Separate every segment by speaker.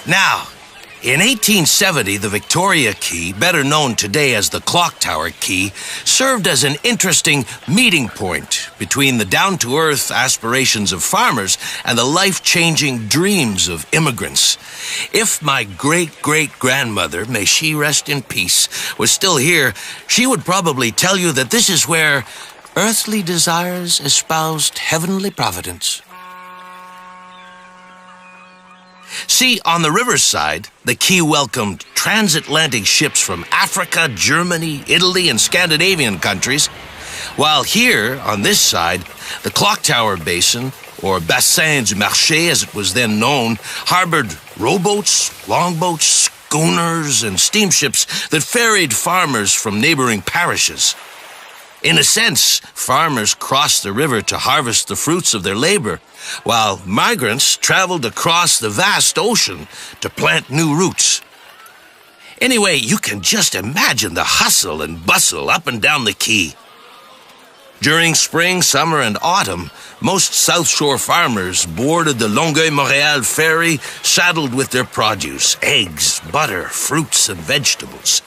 Speaker 1: Now, in 1870, the Victoria Quay, better known today as the Clock Tower Quay, served as an interesting meeting point between the down-to-earth aspirations of farmers and the life-changing dreams of immigrants. If my great-great-grandmother, may she rest in peace, was still here, she would probably tell you that this is where earthly desires espoused heavenly providence. See, on the riverside, the quay welcomed transatlantic ships from Africa, Germany, Italy, and Scandinavian countries, while here, on this side, the Clock Tower Basin, or Bassin du Marché as it was then known, harbored rowboats, longboats, schooners, and steamships that ferried farmers from neighboring parishes. In a sense, farmers crossed the river to harvest the fruits of their labor, while migrants traveled across the vast ocean to plant new roots. Anyway, you can just imagine the hustle and bustle up and down the quay. During spring, summer, and autumn, most South Shore farmers boarded the Longueuil-Montréal ferry saddled with their produce, eggs, butter, fruits, and vegetables.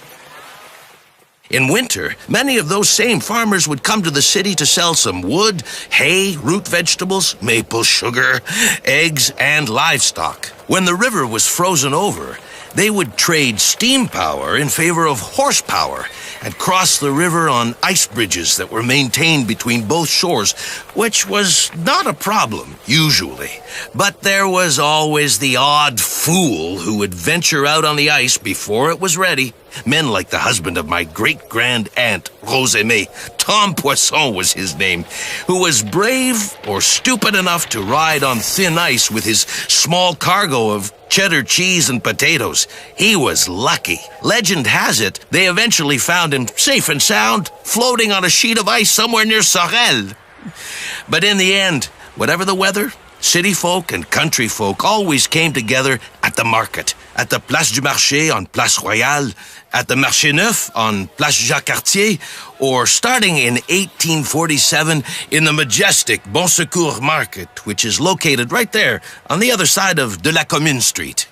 Speaker 1: In winter, many of those same farmers would come to the city to sell some wood, hay, root vegetables, maple sugar, eggs, and livestock. When the river was frozen over, they would trade steam power in favor of horsepower and cross the river on ice bridges that were maintained between both shores, which was not a problem, usually. But there was always the odd fool who would venture out on the ice before it was ready. Men like the husband of my great-grand-aunt, Rosemée, Tom Poisson was his name, who was brave or stupid enough to ride on thin ice with his small cargo of cheddar cheese and potatoes. He was lucky. Legend has it they eventually found him safe and sound, floating on a sheet of ice somewhere near Sorel. But in the end, whatever the weather, city folk and country folk always came together at the market, at the Place du Marché on Place Royale, at the Marché Neuf on Place Jacques-Cartier, or starting in 1847 in the majestic Bon Secours Market, which is located right there on the other side of de la Commune Street.